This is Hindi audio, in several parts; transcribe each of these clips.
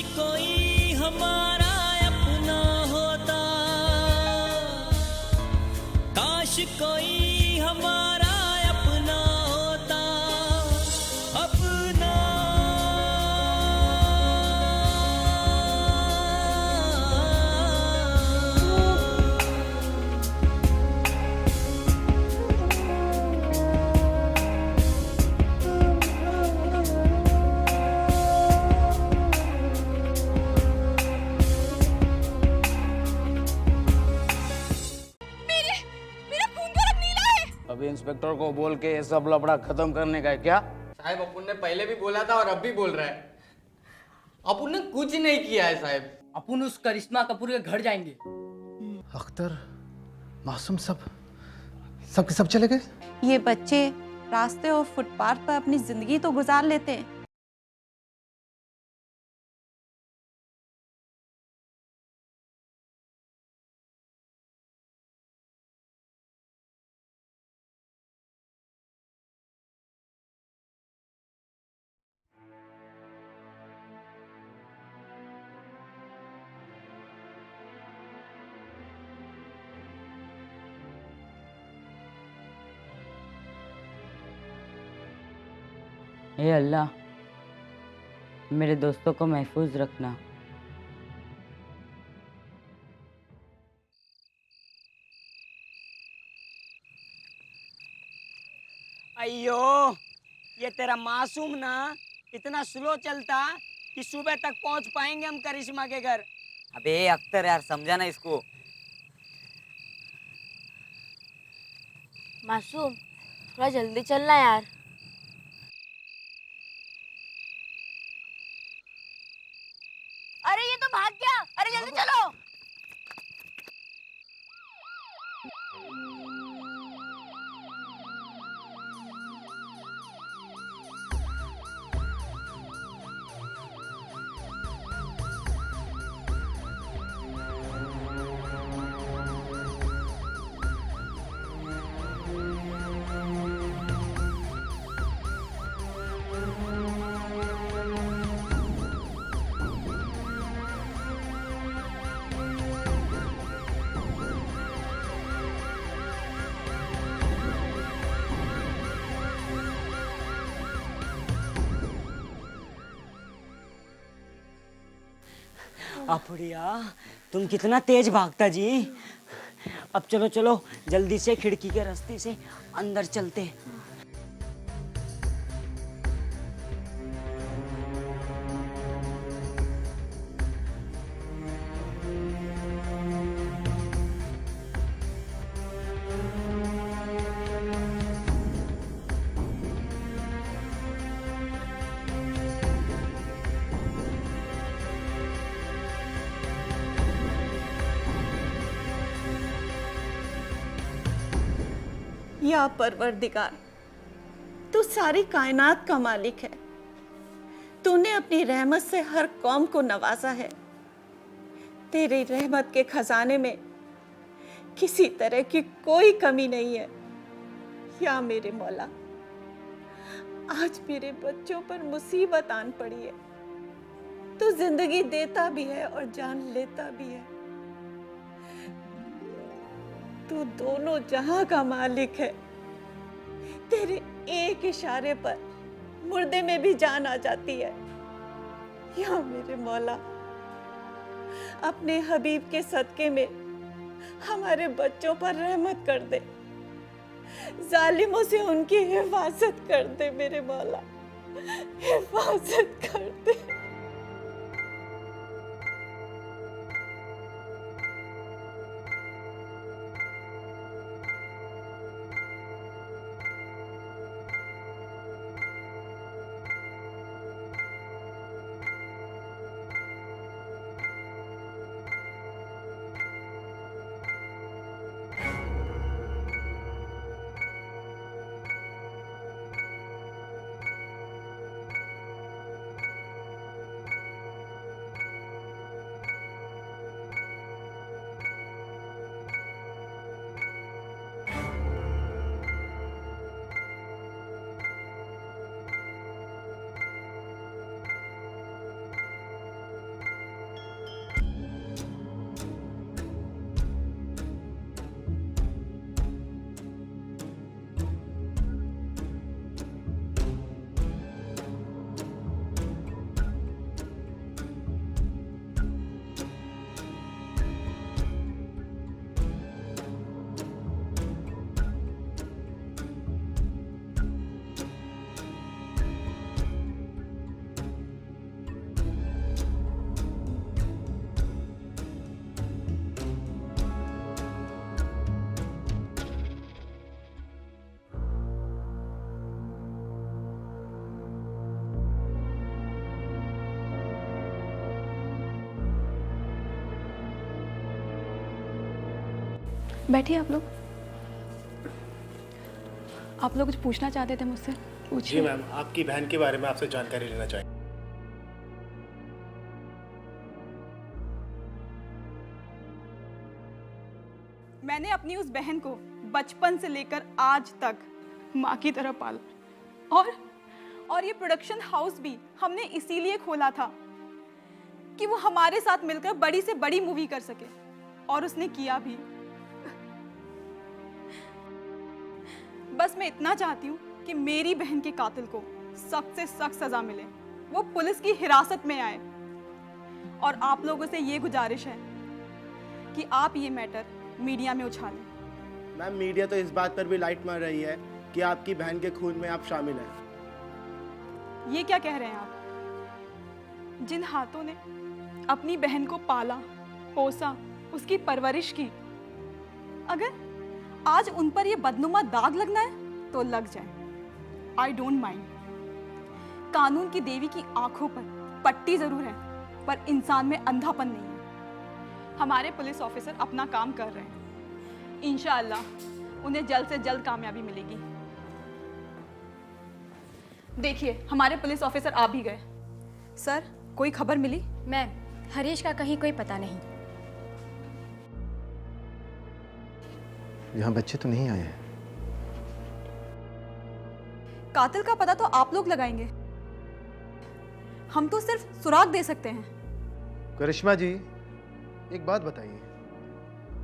कोई हमारा अपना होता, काश कोई हमारा अपना होता, अपना। अभी इंस्पेक्टर को बोल के ये सब लफड़ा खत्म करने का है क्या? साहब अपुन ने पहले भी बोला था और अब भी बोल रहा है। अपुन ने कुछ नहीं किया है साहब। अपुन उस करिश्मा कपूर के घर जाएंगे। अख्तर, मासूम सब के सब चले गए। ये बच्चे रास्ते और फुटपाथ पर अपनी जिंदगी तो गुजार लेते हैं, हे अल्लाह, मेरे दोस्तों को महफूज रखना। अयो, ये तेरा मासूम ना इतना स्लो चलता कि सुबह तक पहुंच पाएंगे हम करिश्मा के घर। अबे अख्तर यार, समझा ना इसको। मासूम, थोड़ा जल्दी चलना यार। अरे ये तो भाग गया, अरे जल्दी चलो। अपुड़िया, तुम कितना तेज भागता जी। अब चलो चलो जल्दी से खिड़की के रास्ते से अंदर चलते। या परवरदिगार, तू सारी कायनात का मालिक है। तूने अपनी रहमत से हर कौम को नवाजा है। तेरी रहमत के खजाने में किसी तरह की कोई कमी नहीं है। या मेरे मौला, आज मेरे बच्चों पर मुसीबत आन पड़ी है। तू जिंदगी देता भी है और जान लेता भी है। तू दोनों जहां का मालिक है। तेरे एक इशारे पर मुर्दे में भी जान आ जाती है। या मेरे मौला, अपने हबीब के सदके में हमारे बच्चों पर रहमत कर दे। जालिमों से उनकी हिफाजत कर दे मेरे मौला, हिफाजत कर दे। बैठिए आप लोग। आप लोग कुछ पूछना चाहते थे मुझसे? जी पूछिए। मैम, आपकी बहन के बारे में आपसे जानकारी लेना चाहिए। मैंने अपनी उस बहन को बचपन से लेकर आज तक माँ की तरह पाला, और ये प्रोडक्शन हाउस भी हमने इसीलिए खोला था कि वो हमारे साथ मिलकर बड़ी से बड़ी मूवी कर सके, और उसने किया भी। बस मैं इतना चाहती हूँ कि मेरी बहन के कातिल को सख्त से सख्त सजा मिले, वो पुलिस की हिरासत में आए। और आप लोगों से ये गुजारिश है कि आप ये मैटर मीडिया में उछालें। मैम, मीडिया तो इस बात पर भी लाइट मार रही है कि आपकी बहन के खून में आप शामिल हैं। ये क्या कह रहे हैं आप? जिन हाथों ने अपनी बहन को पाला, पोसा, उसकी परवरिश की, अगर आज उन पर ये बदनुमा दाग लगना है तो लग जाए। I don't mind. कानून की देवी की आंखों पर पट्टी जरूर है, पर इंसान में अंधापन नहीं है। हमारे पुलिस ऑफिसर अपना काम कर रहे हैं। इंशाअल्लाह उन्हें जल्द से जल्द कामयाबी मिलेगी। देखिए, हमारे पुलिस ऑफिसर आ भी गए। सर, कोई खबर मिली? मैम, हरीश का कहीं कोई पता नहीं। यहाँ बच्चे तो नहीं आए हैं। कातिल का पता तो आप लोग लगाएंगे, हम तो सिर्फ सुराग दे सकते हैं। करिश्मा जी, एक बात बताइए,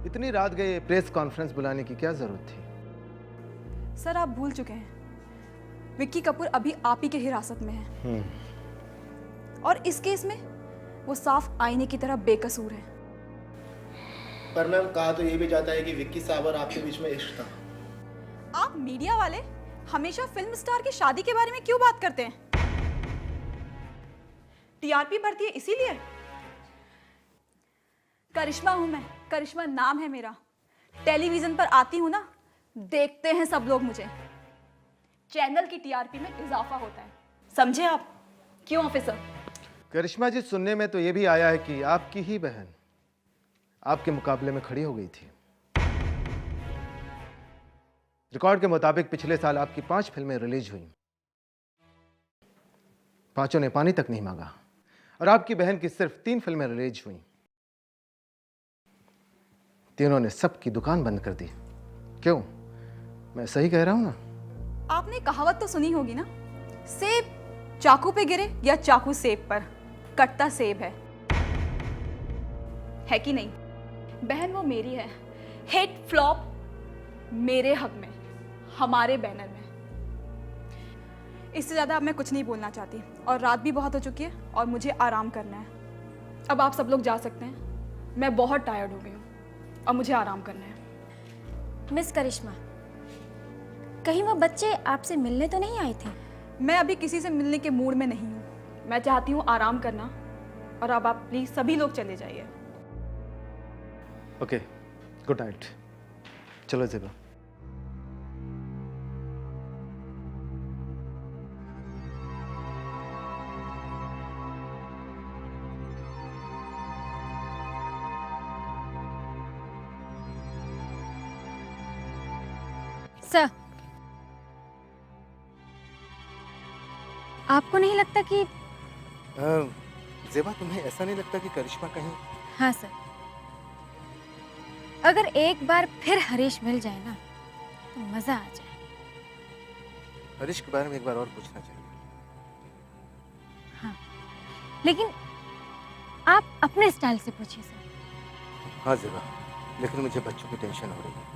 इतनी रात गए प्रेस कॉन्फ्रेंस बुलाने की क्या जरूरत थी? सर, आप भूल चुके हैं, विक्की कपूर अभी आप ही के हिरासत में है, और इस केस में वो साफ आईने की तरह बेकसूर है। पर मैम, कहा तो ये भी जाता है कि विक्की साहब और आपके बीच में इश्क था। आप मीडिया वाले हमेशा फिल्म स्टार की शादी के बारे में क्यों बात करते हैं? टीआरपी बढ़ती है इसीलिए। करिश्मा हूं मैं, करिश्मा नाम है मेरा। टेलीविजन पर आती हूं ना, देखते हैं सब लोग मुझे। चैनल की टीआरपी में इजाफा होता है, समझे आप? क्यों ऑफिसर? करिश्मा जी, सुनने में तो ये भी आया है कि आपकी ही बहन आपके मुकाबले में खड़ी हो गई थी। रिकॉर्ड के मुताबिक पिछले साल आपकी 5 फिल्में रिलीज हुई, 5 ने पानी तक नहीं मांगा, और आपकी बहन की सिर्फ 3 फिल्में रिलीज हुई, 3 ने सबकी दुकान बंद कर दी। क्यों, मैं सही कह रहा हूं ना? आपने कहावत तो सुनी होगी ना, सेब चाकू पे गिरे या चाकू सेब पर, कटता सेब है कि नहीं? बहन वो मेरी है, हिट फ्लॉप मेरे हक में, हमारे बैनर में। इससे ज्यादा अब मैं कुछ नहीं बोलना चाहती, और रात भी बहुत हो चुकी है और मुझे आराम करना है। अब आप सब लोग जा सकते हैं, मैं बहुत टायर्ड हो गई हूँ और मुझे आराम करना है। मिस करिश्मा, कहीं वो बच्चे आपसे मिलने तो नहीं आए थे? मैं अभी किसी से मिलने के मूड में नहीं हूँ, मैं चाहती हूँ आराम करना, और अब आप प्लीज सभी लोग चले जाइए। Okay, good night. चलो ज़ेबा। सर, आपको नहीं लगता कि ज़ेबा, तुम्हें ऐसा नहीं लगता कि करिश्मा कहीं? हाँ सर, अगर एक बार फिर हरीश मिल जाए ना तो मजा आ जाए। हरीश के बारे में एक बार और पूछना चाहिए। हाँ, लेकिन आप अपने स्टाइल से पूछिए सर। हाँ ज़ेबा, लेकिन मुझे बच्चों की टेंशन हो रही है।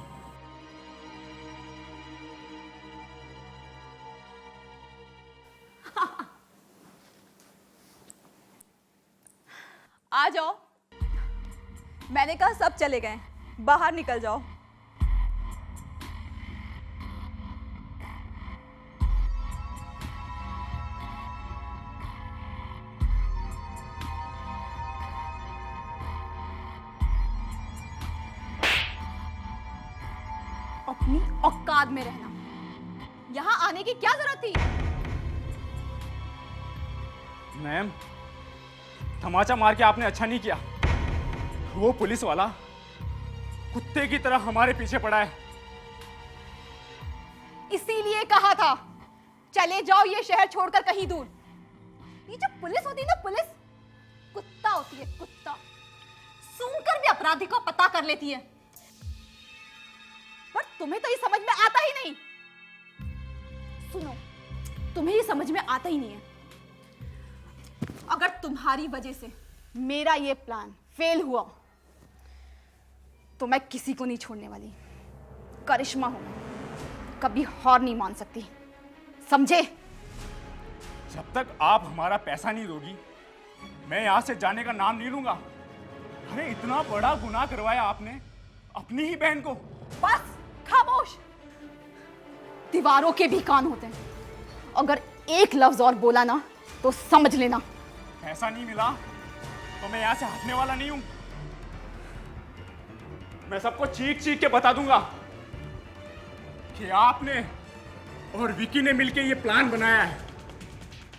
आ जाओ, मैंने कहा सब चले गए, बाहर निकल जाओ। अपनी औकात में रहना, यहाँ आने की क्या जरूरत थी? मैम, तमाचा मार के आपने अच्छा नहीं किया। वो पुलिस वाला कुत्ते की तरह हमारे पीछे पड़ा है। इसीलिए कहा था चले जाओ ये शहर छोड़कर कहीं दूर। ये जो पुलिस होती है ना, पुलिस कुत्ता होती है, कुत्ता। सूंघकर भी अपराधी को पता कर लेती है। पर तुम्हें तो ये समझ में आता ही नहीं। सुनो, तुम्हें ये समझ में आता ही नहीं है। अगर तुम्हारी वजह से मेरा ये प्लान फेल हुआ तो मैं किसी को नहीं छोड़ने वाली। करिश्मा हूं, कभी हार नहीं मान सकती, समझे? जब तक आप हमारा पैसा नहीं दोगी, मैं यहां से जाने का नाम नहीं लूंगा। अरे इतना बड़ा गुनाह करवाया आपने अपनी ही बहन को। बस खामोश। दीवारों के भी कान होते हैं। अगर एक लफ्ज और बोला ना तो समझ लेना। पैसा नहीं मिला तो मैं यहां से हटने वाला नहीं हूं। मैं सबको चीख चीख के बता दूंगा कि आपने और विकी ने मिलकर ये प्लान बनाया है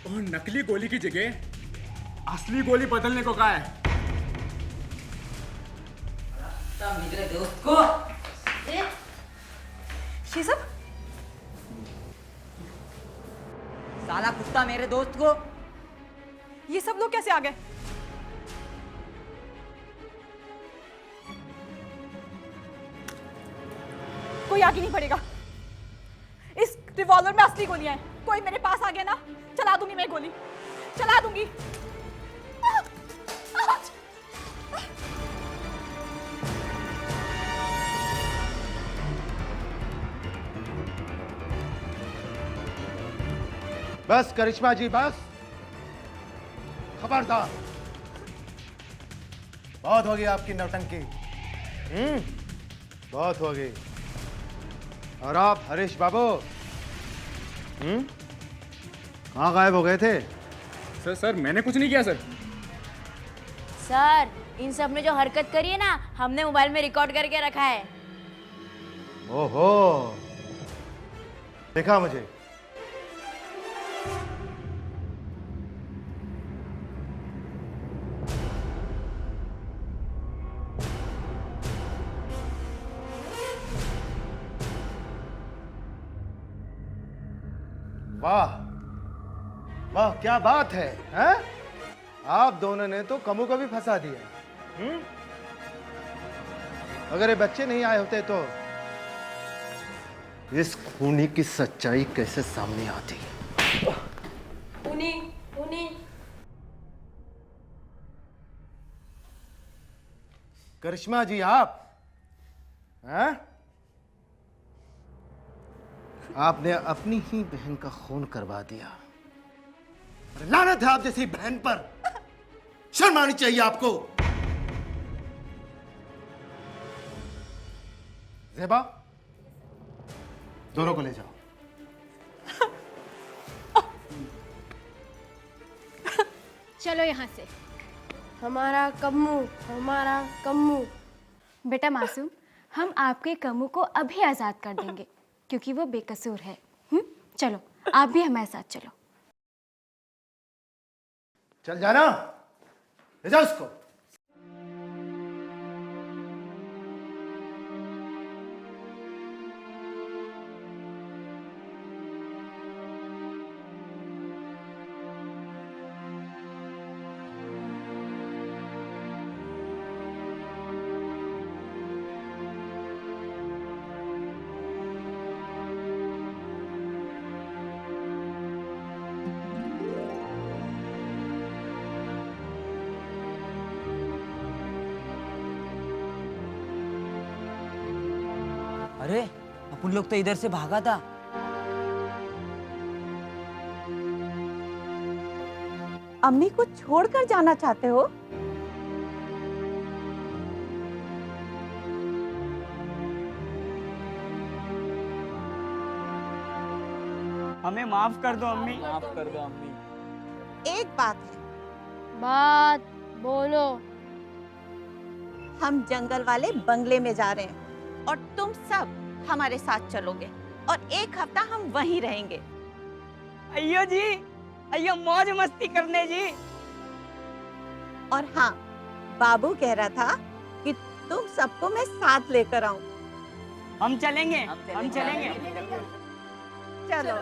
और नकली गोली की जगह असली गोली बदलने को कहा है। मेरे दोस्त को ये सब साला कुत्ता मेरे दोस्त को। ये सब लोग कैसे आ गए? कोई आगे नहीं बढ़ेगा। इस रिवॉल्वर में असली गोलियां हैं। कोई मेरे पास आ गया ना, चला दूंगी मैं गोली, चला दूंगी। बस करिश्मा जी, बस। खबरदार, बहुत हो गई आपकी नौटंकी। बहुत हो गई। और आप हरीश बाबू, कहाँ गायब हो गए थे? सर मैंने कुछ नहीं किया सर। सर, इन सब ने जो हरकत करी है ना, हमने मोबाइल में रिकॉर्ड करके रखा है। ओहो, देखा मुझे। वाह वाह, क्या बात है, हैं? आप दोनों ने तो कमू को भी फंसा दिया। अगर ये बच्चे नहीं आए होते तो इस खूनी की सच्चाई कैसे सामने आती? करिश्मा जी, आप हैं? आपने अपनी ही बहन का खून करवा दिया। अरे लानत है आप जैसी बहन पर। शर्म आनी चाहिए आपको। ज़ेबा, दोनों को ले जाओ। चलो यहाँ से। हमारा कम्मू, हमारा कम्मू। बेटा मासूम, हम आपके कम्मू को अभी आज़ाद कर देंगे क्योंकि वो बेकसूर है। चलो, आप भी हमारे साथ चलो। चल जाना, ले जाओ उसको। अरे अपन लोग तो इधर से भागा था। अम्मी को छोड़कर जाना चाहते हो? हमें माफ कर दो अम्मी। माफ कर दो अम्मी। एक बात है, बात बोलो। हम जंगल वाले बंगले में जा रहे हैं और तुम सब हमारे साथ चलोगे और एक हफ्ता हम वहीं रहेंगे। अयो जी, अयो मौज मस्ती करने जी। और हाँ, बाबू कह रहा था कि तुम सबको मैं साथ लेकर आऊं। हम चलेंगे। चलो।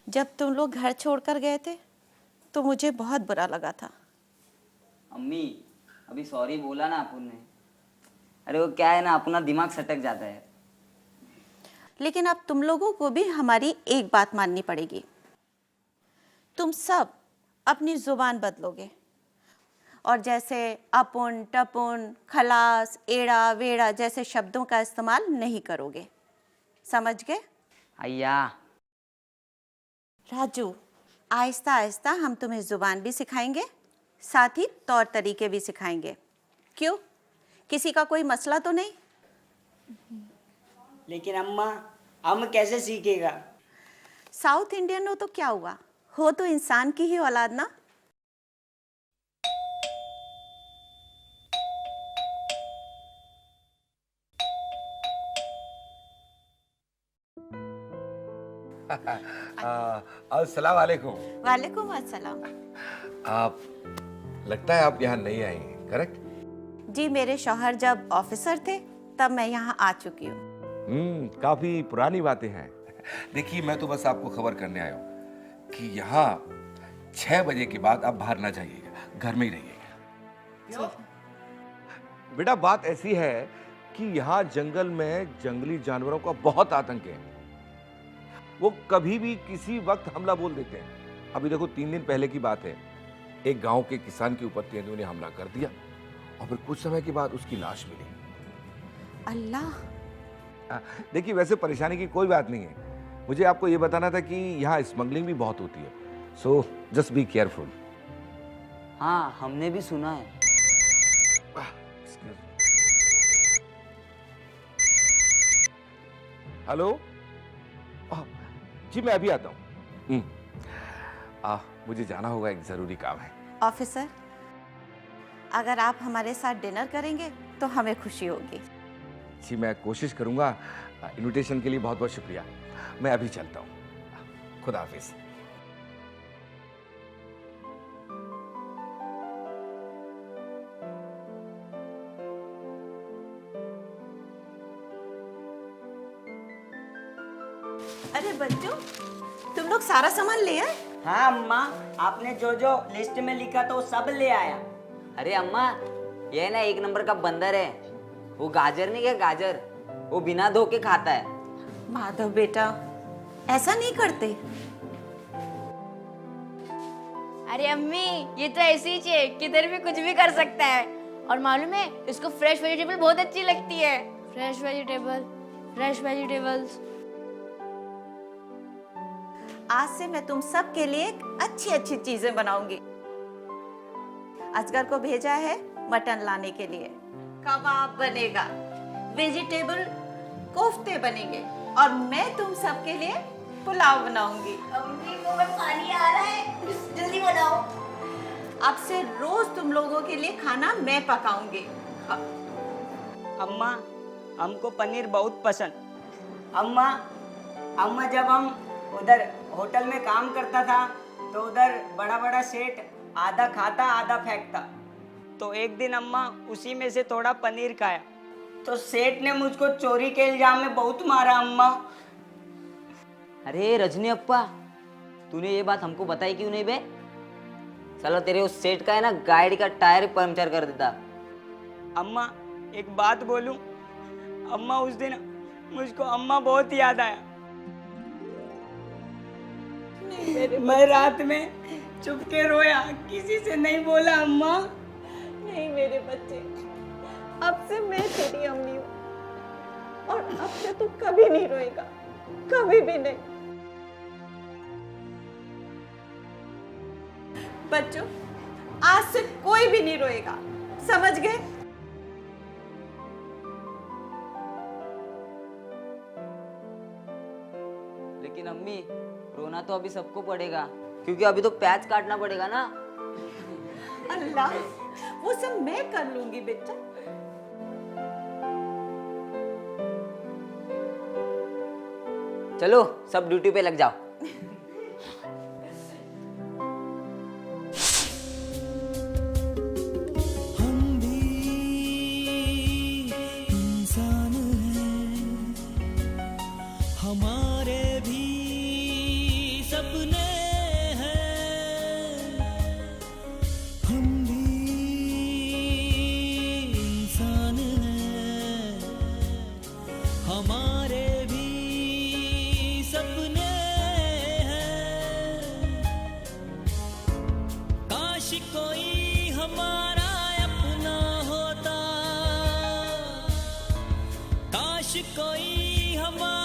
जब तुम लोग घर छोड़कर गए थे तो मुझे बहुत बुरा लगा था। अम्मी अभी सॉरी बोला ना अपन ने। अरे वो क्या है ना, अपना दिमाग सटक जाता है। लेकिन अब तुम लोगों को भी हमारी एक बात माननी पड़ेगी। तुम सब अपनी जुबान बदलोगे और जैसे अपुन, टपुन, खलास, एड़ा, वेड़ा जैसे शब्दों का इस्तेमाल नहीं करोगे। समझ गए? अय्या। राजू, आहिस्ता आहिस्ता हम तुम्हें जुबान भी सिखाएंगे, साथ ही तौर तरीके भी सिखाएंगे। क्यों? किसी का कोई मसला तो नहीं? लेकिन अम्मा, हम कैसे सीखेगा? साउथ इंडियन हो तो क्या हुआ, हो तो इंसान की ही औलाद ना। अस्सलाम वालेकुम। वालेकुम अस्सलाम। आप लगता है आप यहाँ नहीं आई हैं, करेक्ट? जी, मेरे शौहर जब ऑफिसर थे तब मैं यहाँ आ चुकी हूँ। काफी पुरानी बातें हैं। देखिए, मैं तो बस आपको खबर करने आया हूँ कि यहाँ 6 बजे के बाद आप बाहर ना जाइएगा, घर में ही रहिएगा। बेटा, बात ऐसी है कि यहाँ जंगल में जंगली जानवरों का बहुत आतंक है। वो कभी भी किसी वक्त हमला बोल देते हैं। अभी देखो, 3 दिन पहले की बात है, एक गांव के किसान के ऊपर तेंदुए ने हमला कर दिया और फिर कुछ समय के बाद उसकी लाश मिली। अल्लाह। देखिए, वैसे परेशानी की कोई बात नहीं है। मुझे आपको ये बताना था कि यहाँ स्मगलिंग भी बहुत होती है, सो जस्ट बी केयरफुल। हाँ, हमने भी सुना है। हेलो जी, मैं अभी आता हूँ। मुझे जाना होगा, एक जरूरी काम है। ऑफिसर, अगर आप हमारे साथ डिनर करेंगे तो हमें खुशी होगी। जी, मैं कोशिश करूंगा। इनविटेशन के लिए बहुत बहुत शुक्रिया। मैं अभी चलता हूँ। खुदा हाफिज। अरे बच्चों, तुम लोग सारा सामान ले आए? हाँ अम्मा, आपने जो जो लिस्ट में लिखा तो सब ले आया। अरे अम्मा, ये ना 1 नंबर का बंदर है। वो गाजर नहीं, क्या गाजर, वो बिना धो के खाता है। माधव बेटा, ऐसा नहीं करते। अरे अम्मी, ये तो ऐसी ही है, किधर भी कुछ भी कर सकता है। और मालूम है, इसको फ्रेश वेजिटेबल बहुत अच्छी लगती है। Fresh vegetables. आज से मैं तुम सब के लिए अच्छी अच्छी चीजें बनाऊंगी। असगर को भेजा है मटन लाने के लिए। कबाब बनेगा, वेजिटेबल कोफ्ते बनेंगे और मैं तुम सब के लिए पुलाव बनाऊंगी। अम्मी को में पानी आ रहा है, जल्दी बनाओ। अब से रोज तुम लोगों के लिए खाना मैं पकाऊंगी। अम्मा, हमको पनीर बहुत पसंद। अम्मा जब हम उधर होटल में काम करता था तो उधर बड़ा बड़ा सेठ आधा खाता आधा फेंकता। तो एक दिन अम्मा उसी में से थोड़ा पनीर खाया तो सेठ ने मुझको चोरी के इल्जाम में बहुत मारा। अम्मा, अरे रजनी अप्पा, तूने ये बात हमको बताई क्यों नहीं बे? साला तेरे उस सेठ का है ना, गाड़ी का टायर पंक्चर कर देता। अम्मा एक बात बोलूं? अम्मा, उस दिन मुझको अम्मा बहुत याद आया। मैं रात में चुप के रोया, किसी से नहीं बोला। अम्मा, नहीं मेरे बच्चे, अब से मैं तेरी अम्मी हूँ और अब से तू कभी नहीं रोएगा, कभी भी नहीं। बच्चों, आज से कोई भी नहीं रोएगा, समझ गए? लेकिन अम्मी, रोना तो अभी सबको पड़ेगा। क्योंकि अभी तो प्याज काटना पड़ेगा ना। अल्लाह, वो सब मैं कर लूंगी बेटा। चलो सब ड्यूटी पे लग जाओ। हम भी इंसान हैं, हमारे भी सपने हैं। हम भी इंसान हैं, हमारे भी सपने हैं। काश कोई हमारा अपना होता, काश कोई हमारा